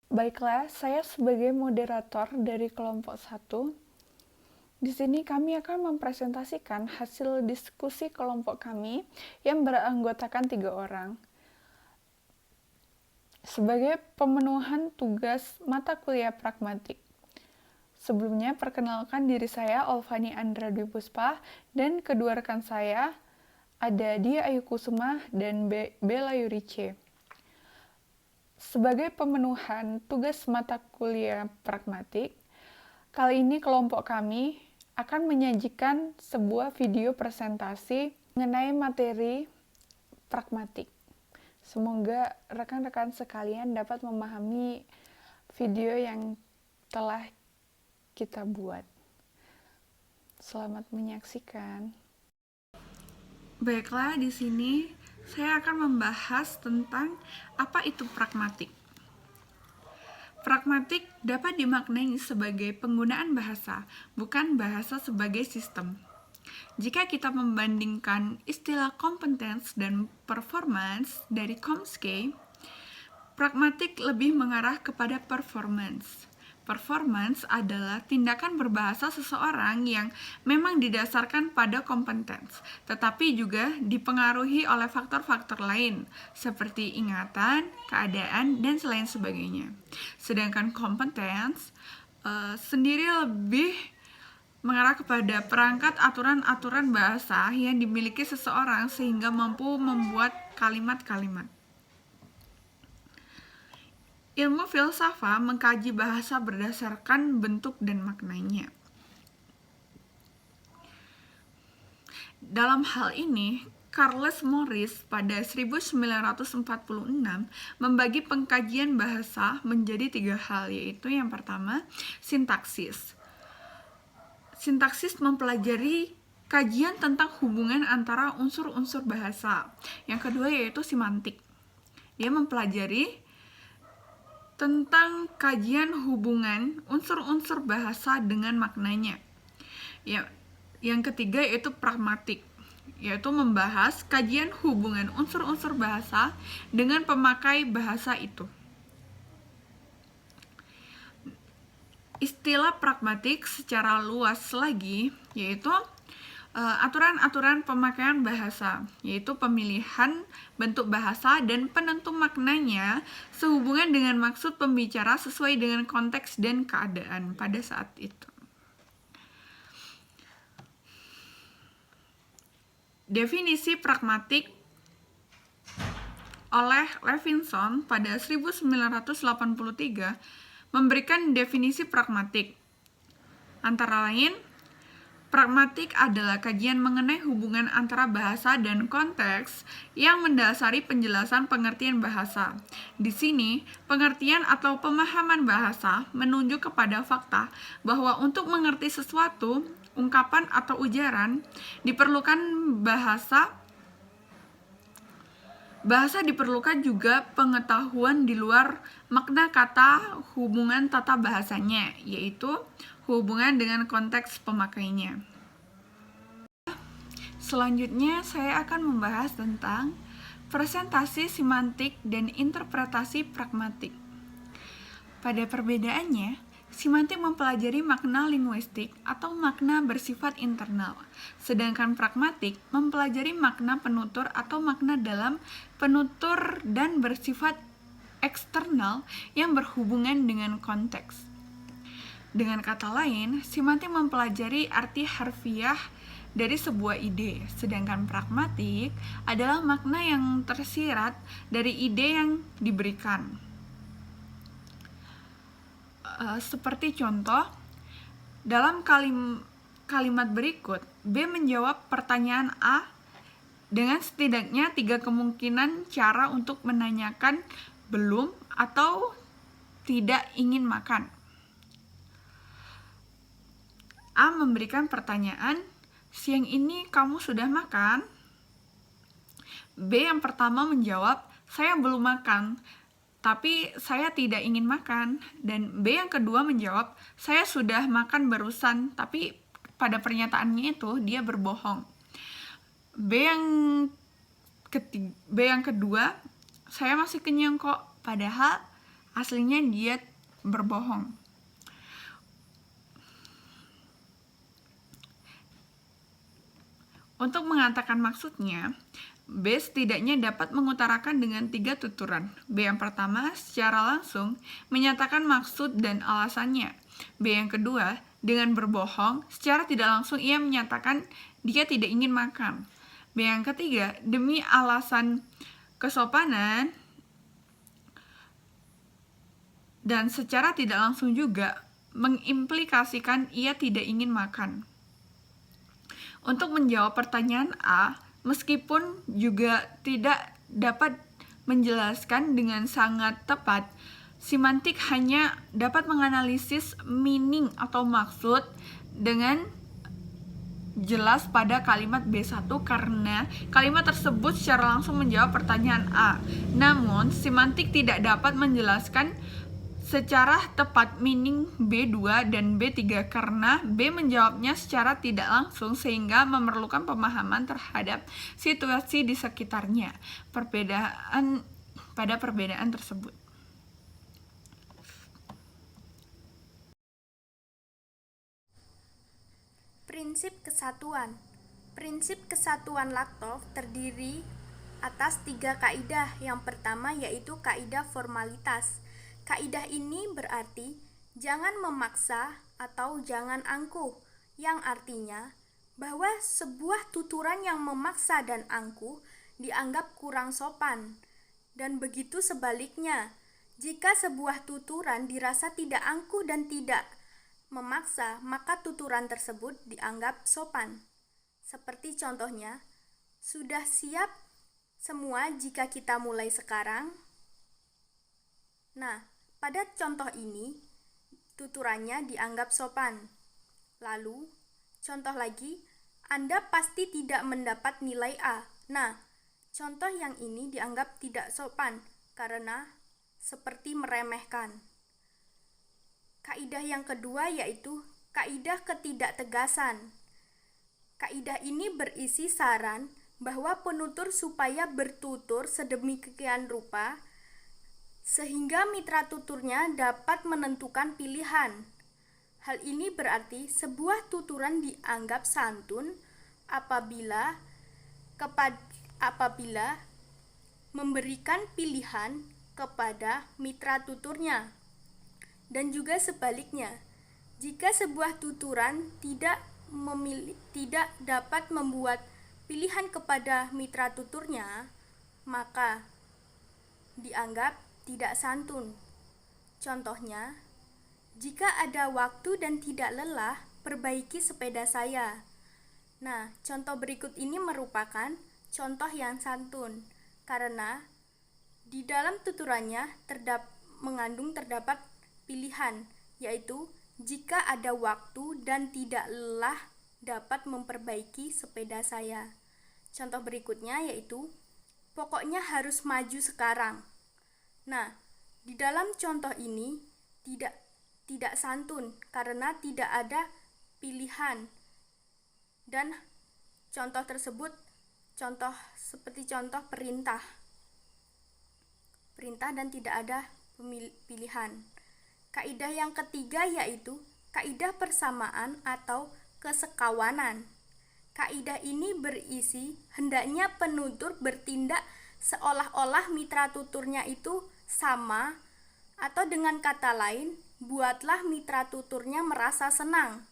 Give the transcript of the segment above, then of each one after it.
Baiklah, saya sebagai moderator dari kelompok 1. Di sini kami akan mempresentasikan hasil diskusi kelompok kami yang beranggotakan 3 orang. Sebagai pemenuhan tugas mata kuliah pragmatik. Sebelumnya, perkenalkan diri saya, Olvani Andra Dwi Puspa, dan kedua rekan saya, ada Dia Ayu Kusuma dan Bella Yurice. Sebagai pemenuhan tugas mata kuliah pragmatik, kali ini kelompok kami akan menyajikan sebuah video presentasi mengenai materi pragmatik. Semoga rekan-rekan sekalian dapat memahami video yang telah kita buat. Selamat menyaksikan. Baiklah, di sini saya akan membahas tentang apa itu pragmatik. Pragmatik dapat dimaknai sebagai penggunaan bahasa, bukan bahasa sebagai sistem. Jika kita membandingkan istilah competence dan performance dari Chomsky, pragmatik lebih mengarah kepada performance. Performance adalah tindakan berbahasa seseorang yang memang didasarkan pada competence, tetapi juga dipengaruhi oleh faktor-faktor lain, seperti ingatan, keadaan, dan selain sebagainya. Sedangkan competence sendiri lebih mengarah kepada perangkat aturan-aturan bahasa yang dimiliki seseorang sehingga mampu membuat kalimat-kalimat. Ilmu filsafat mengkaji bahasa berdasarkan bentuk dan maknanya. Dalam hal ini, Charles Morris pada 1946 membagi pengkajian bahasa menjadi 3 hal, yaitu yang pertama, sintaksis. Sintaksis mempelajari kajian tentang hubungan antara unsur-unsur bahasa. Yang kedua yaitu semantik. Dia mempelajari tentang kajian hubungan unsur-unsur bahasa dengan maknanya. Yang ketiga yaitu pragmatik, yaitu membahas kajian hubungan unsur-unsur bahasa dengan pemakai bahasa itu. Istilah pragmatik secara luas lagi yaitu aturan-aturan pemakaian bahasa, yaitu pemilihan bentuk bahasa dan penentu maknanya sehubungan dengan maksud pembicara sesuai dengan konteks dan keadaan pada saat itu. Definisi pragmatik oleh Levinson pada 1983 memberikan definisi pragmatik. Antara lain, pragmatik adalah kajian mengenai hubungan antara bahasa dan konteks yang mendasari penjelasan pengertian bahasa. Di sini, pengertian atau pemahaman bahasa menunjuk kepada fakta bahwa untuk mengerti sesuatu, ungkapan atau ujaran, diperlukan bahasa. Bahasa diperlukan juga pengetahuan di luar makna kata hubungan tata bahasanya, yaitu hubungan dengan konteks pemakainya. Selanjutnya, saya akan membahas tentang presentasi semantik dan interpretasi pragmatik. Pada perbedaannya, semantik mempelajari makna linguistik atau makna bersifat internal, sedangkan pragmatik mempelajari makna penutur atau makna dalam penutur dan bersifat eksternal yang berhubungan dengan konteks. Dengan kata lain, semantik mempelajari arti harfiah dari sebuah ide, sedangkan pragmatik adalah makna yang tersirat dari ide yang diberikan. Seperti contoh, dalam kalimat berikut, B menjawab pertanyaan A dengan setidaknya 3 kemungkinan cara untuk menanyakan belum atau tidak ingin makan. A memberikan pertanyaan, siang ini kamu sudah makan? B yang pertama menjawab, saya belum makan, tapi saya tidak ingin makan. Dan B yang kedua menjawab, saya sudah makan barusan, tapi pada pernyataannya itu dia berbohong. B yang kedua, saya masih kenyang kok, padahal aslinya dia berbohong. Untuk mengatakan maksudnya, B setidaknya dapat mengutarakan dengan 3 tuturan. B yang pertama secara langsung menyatakan maksud dan alasannya. B yang kedua, dengan berbohong, secara tidak langsung ia menyatakan dia tidak ingin makan. B yang ketiga, demi alasan kesopanan dan secara tidak langsung juga mengimplikasikan ia tidak ingin makan. Untuk menjawab pertanyaan A, meskipun juga tidak dapat menjelaskan dengan sangat tepat, semantik hanya dapat menganalisis meaning atau maksud dengan jelas pada kalimat B1 karena kalimat tersebut secara langsung menjawab pertanyaan A. Namun, semantik tidak dapat menjelaskan secara tepat meaning B2 dan B3 karena B menjawabnya secara tidak langsung sehingga memerlukan pemahaman terhadap situasi di sekitarnya. Perbedaan tersebut. Prinsip kesatuan. Prinsip kesatuan Lakoff terdiri atas 3 kaidah. Yang pertama yaitu kaidah formalitas. Kaidah ini berarti jangan memaksa atau jangan angkuh, yang artinya bahwa sebuah tuturan yang memaksa dan angkuh dianggap kurang sopan. Dan begitu sebaliknya, jika sebuah tuturan dirasa tidak angkuh dan tidak memaksa, maka tuturan tersebut dianggap sopan. Seperti contohnya, sudah siap semua jika kita mulai sekarang? Nah, pada contoh ini, tuturannya dianggap sopan. Lalu, contoh lagi, Anda pasti tidak mendapat nilai A. Nah, contoh yang ini dianggap tidak sopan karena seperti meremehkan. Kaidah yang kedua yaitu kaidah ketidaktegasan. Kaidah ini berisi saran bahwa penutur supaya bertutur sedemikian rupa sehingga mitra tuturnya dapat menentukan pilihan. Hal ini berarti sebuah tuturan dianggap santun apabila memberikan pilihan kepada mitra tuturnya. Dan juga sebaliknya, jika sebuah tuturan tidak dapat membuat pilihan kepada mitra tuturnya, maka dianggap tidak santun. Contohnya, jika ada waktu dan tidak lelah, perbaiki sepeda saya. Nah, contoh berikut ini merupakan contoh yang santun, karena di dalam tuturannya terdapat pilihan, yaitu jika ada waktu dan tidak lelah dapat memperbaiki sepeda saya. Contoh berikutnya yaitu, pokoknya harus maju sekarang. Nah, di dalam contoh ini tidak santun karena tidak ada pilihan. Dan contoh tersebut seperti contoh perintah. Perintah dan tidak ada pilihan. Kaidah yang ketiga yaitu kaidah persamaan atau kesekawanan. Kaidah ini berisi hendaknya penutur bertindak seolah-olah mitra tuturnya itu sama, atau dengan kata lain, buatlah mitra tuturnya merasa senang.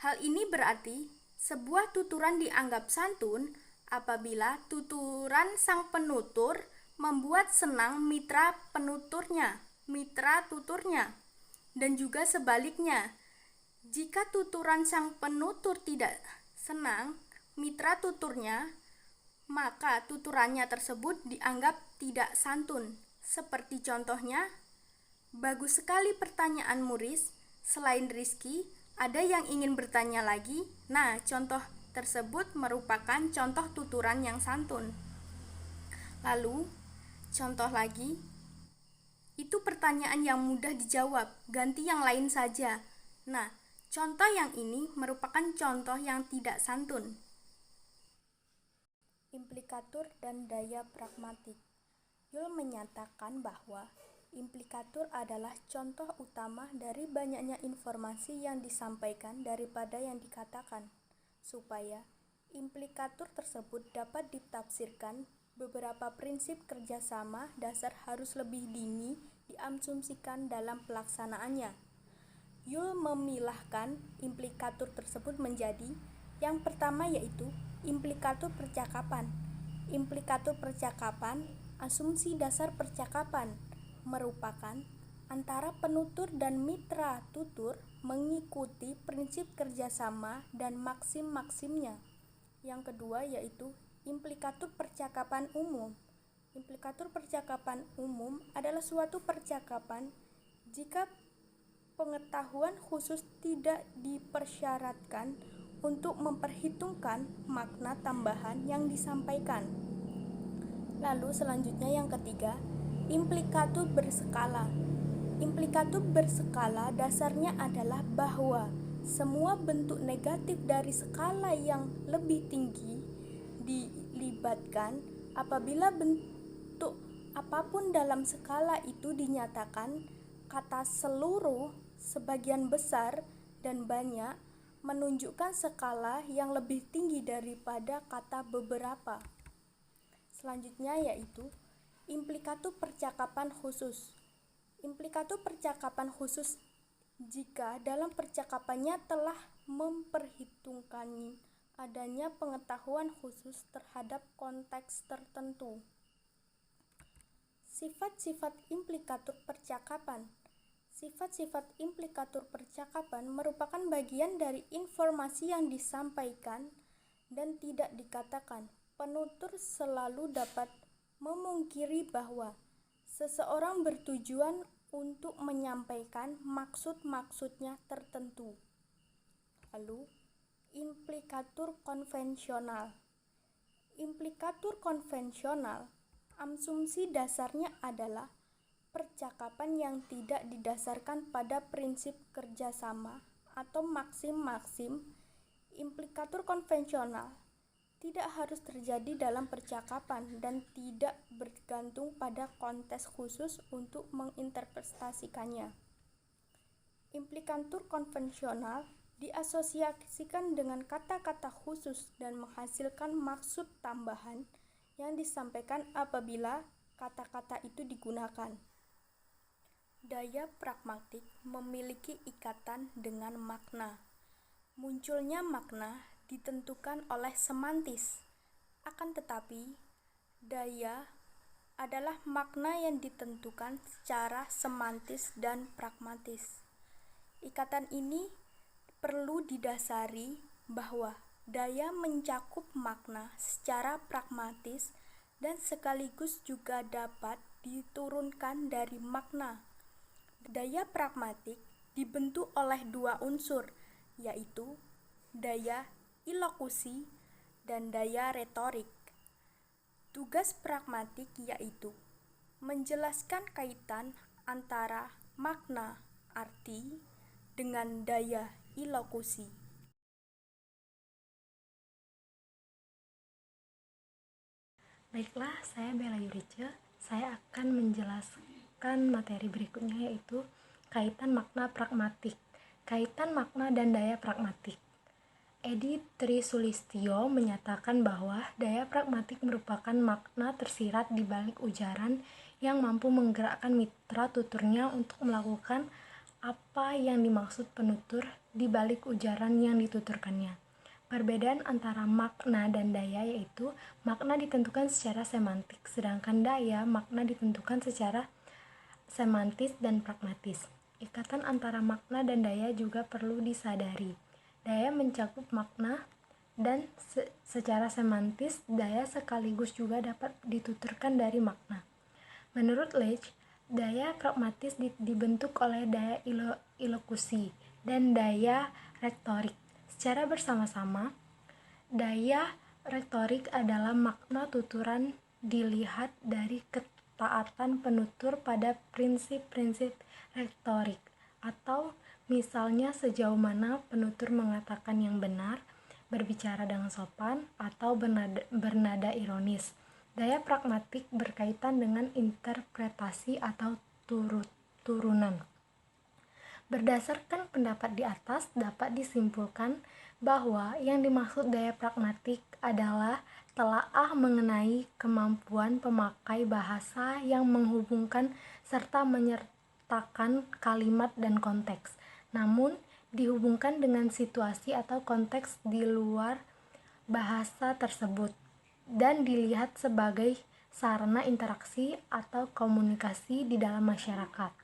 Hal ini berarti sebuah tuturan dianggap santun apabila tuturan sang penutur membuat senang mitra tuturnya. Dan juga sebaliknya, jika tuturan sang penutur tidak senang mitra tuturnya, maka tuturannya tersebut dianggap tidak santun. Seperti contohnya, bagus sekali pertanyaanmu, Riz. Selain Rizky, ada yang ingin bertanya lagi? Nah, contoh tersebut merupakan contoh tuturan yang santun. Lalu, contoh lagi, itu pertanyaan yang mudah dijawab, ganti yang lain saja. Nah, contoh yang ini merupakan contoh yang tidak santun. Implikatur dan daya pragmatik. Yul menyatakan bahwa Implikatur adalah contoh utama dari banyaknya informasi yang disampaikan daripada yang dikatakan. Supaya implikatur tersebut dapat ditafsirkan, beberapa prinsip kerjasama dasar harus lebih dini diasumsikan dalam pelaksanaannya. Yule memilahkan implikatur tersebut menjadi yang pertama, yaitu implikatur percakapan. Implikatur percakapan, asumsi dasar percakapan, merupakan antara penutur dan mitra tutur mengikuti prinsip kerjasama dan maksim-maksimnya. Yang kedua yaitu implikatur percakapan umum. Implikatur percakapan umum adalah suatu percakapan jika pengetahuan khusus tidak dipersyaratkan untuk memperhitungkan makna tambahan yang disampaikan. Lalu selanjutnya yang ketiga, implikatur berskala. Implikatur berskala dasarnya adalah bahwa semua bentuk negatif dari skala yang lebih tinggi dilibatkan apabila bentuk apapun dalam skala itu dinyatakan kata seluruh, sebagian besar, dan banyak menunjukkan skala yang lebih tinggi daripada kata beberapa. Selanjutnya yaitu implikatur percakapan khusus. Implikatur percakapan khusus jika dalam percakapannya telah memperhitungkan adanya pengetahuan khusus terhadap konteks tertentu. Sifat-sifat implikatur percakapan. Sifat-sifat implikatur percakapan merupakan bagian dari informasi yang disampaikan dan tidak dikatakan. Penutur selalu dapat memungkiri bahwa seseorang bertujuan untuk menyampaikan maksud-maksudnya tertentu. Lalu, implikatur konvensional. Implikatur konvensional, asumsi dasarnya adalah percakapan yang tidak didasarkan pada prinsip kerjasama atau maksim-maksim. Implikatur konvensional tidak harus terjadi dalam percakapan dan tidak bergantung pada konteks khusus untuk menginterpretasikannya. Implikatur konvensional diasosiasikan dengan kata-kata khusus dan menghasilkan maksud tambahan yang disampaikan apabila kata-kata itu digunakan. Daya pragmatik memiliki ikatan dengan makna. Munculnya makna ditentukan oleh semantis. Akan tetapi, daya adalah makna yang ditentukan secara semantis dan pragmatis. Ikatan ini perlu didasari bahwa daya mencakup makna secara pragmatis dan sekaligus juga dapat diturunkan dari makna. Daya pragmatik dibentuk oleh dua unsur, yaitu daya ilokusi dan daya retorik. Tugas pragmatik yaitu menjelaskan kaitan antara makna arti dengan daya ilokusi. Baiklah, saya Bella Yurice. Saya akan menjelaskan materi berikutnya, yaitu kaitan makna pragmatik. Kaitan makna dan daya pragmatik. Edi Trisulistyo menyatakan bahwa daya pragmatik merupakan makna tersirat di balik ujaran yang mampu menggerakkan mitra tuturnya untuk melakukan apa yang dimaksud penutur di balik ujaran yang dituturkannya. Perbedaan antara makna dan daya yaitu makna ditentukan secara semantik, sedangkan daya makna ditentukan secara semantis dan pragmatis. Ikatan antara makna dan daya juga perlu disadari. Daya mencakup makna dan secara semantis daya sekaligus juga dapat dituturkan dari makna. Menurut Leach, daya pragmatis dibentuk oleh daya ilokusi dan daya retorik. Secara bersama-sama, daya retorik adalah makna tuturan dilihat dari ketaatan penutur pada prinsip-prinsip retorik, atau misalnya sejauh mana penutur mengatakan yang benar, berbicara dengan sopan, atau bernada ironis. Daya pragmatik berkaitan dengan interpretasi atau turunan. Berdasarkan pendapat di atas, dapat disimpulkan bahwa yang dimaksud daya pragmatik adalah telaah mengenai kemampuan pemakai bahasa yang menghubungkan serta menyertakan kalimat dan konteks, namun dihubungkan dengan situasi atau konteks di luar bahasa tersebut dan dilihat sebagai sarana interaksi atau komunikasi di dalam masyarakat.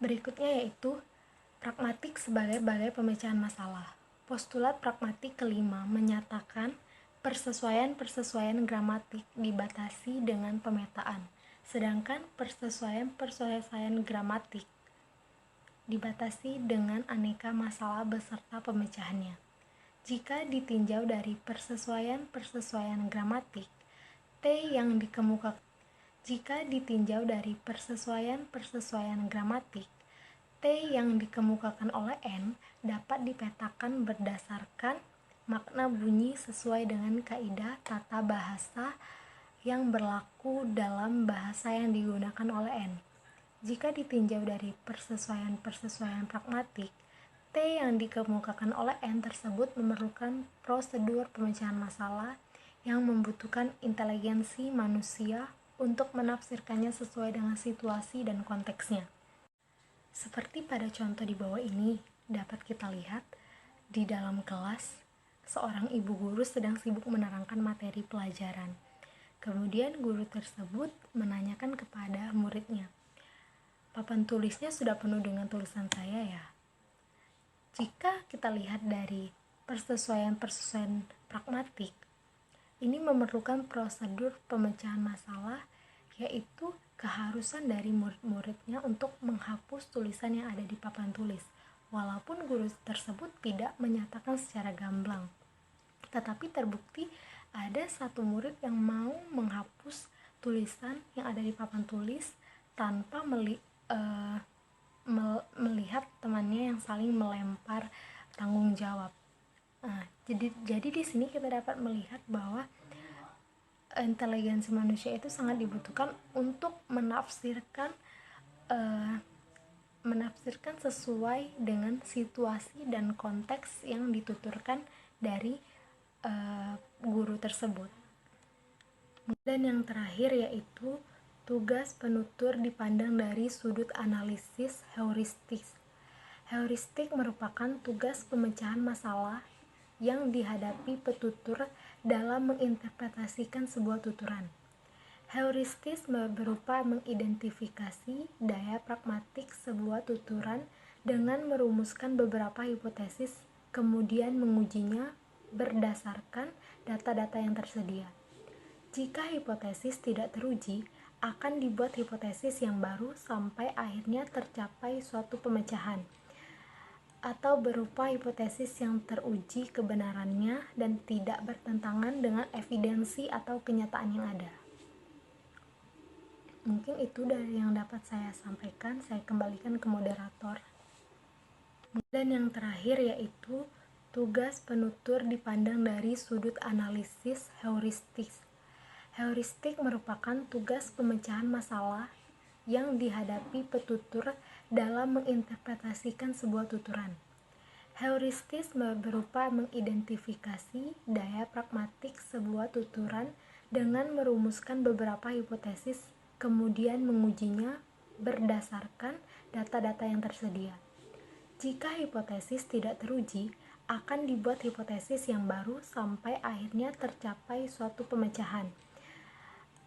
Berikutnya yaitu pragmatik sebagai pemecahan masalah. Postulat pragmatik kelima menyatakan persesuaian gramatik dibatasi dengan pemetaan, sedangkan persesuaian gramatik dibatasi dengan aneka masalah beserta pemecahannya. Jika ditinjau dari persesuaian gramatik, T yang dikemukakan oleh N dapat dipetakan berdasarkan makna bunyi sesuai dengan kaidah tata bahasa yang berlaku dalam bahasa yang digunakan oleh N. Jika ditinjau dari persesuaian pragmatik, T yang dikemukakan oleh N tersebut memerlukan prosedur pemecahan masalah yang membutuhkan inteligensi manusia untuk menafsirkannya sesuai dengan situasi dan konteksnya. Seperti pada contoh di bawah ini, dapat kita lihat di dalam kelas, seorang ibu guru sedang sibuk menerangkan materi pelajaran. Kemudian guru tersebut menanyakan kepada muridnya, "Papan tulisnya sudah penuh dengan tulisan saya ya?" Jika kita lihat dari persesuaian pragmatik, ini memerlukan prosedur pemecahan masalah, yaitu keharusan dari murid-muridnya untuk menghapus tulisan yang ada di papan tulis, walaupun guru tersebut tidak menyatakan secara gamblang. Tetapi terbukti ada satu murid yang mau menghapus tulisan yang ada di papan tulis tanpa melihat temannya yang saling melempar tanggung jawab. Jadi di sini kita dapat melihat bahwa inteligensi manusia itu sangat dibutuhkan untuk menafsirkan sesuai dengan situasi dan konteks yang dituturkan dari guru tersebut. Dan yang terakhir yaitu tugas penutur dipandang dari sudut analisis heuristik. Heuristik merupakan tugas pemecahan masalah yang dihadapi petutur dalam menginterpretasikan sebuah tuturan. Heuristis berupa mengidentifikasi daya pragmatik sebuah tuturan dengan merumuskan beberapa hipotesis, kemudian mengujinya berdasarkan data-data yang tersedia. Jika hipotesis tidak teruji, akan dibuat hipotesis yang baru sampai akhirnya tercapai suatu pemecahan, atau berupa hipotesis yang teruji kebenarannya dan tidak bertentangan dengan evidensi atau kenyataan yang ada. Mungkin itu dari yang dapat saya sampaikan. Saya kembalikan ke moderator. Dan yang terakhir yaitu tugas penutur dipandang dari sudut analisis heuristik. Heuristik merupakan tugas pemecahan masalah yang dihadapi petutur dalam menginterpretasikan sebuah tuturan. Heuristis berupa mengidentifikasi daya pragmatik sebuah tuturan dengan merumuskan beberapa hipotesis, kemudian mengujinya berdasarkan data-data yang tersedia. Jika hipotesis tidak teruji, akan dibuat hipotesis yang baru sampai akhirnya tercapai suatu pemecahan,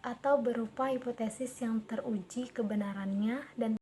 atau berupa hipotesis yang teruji kebenarannya dan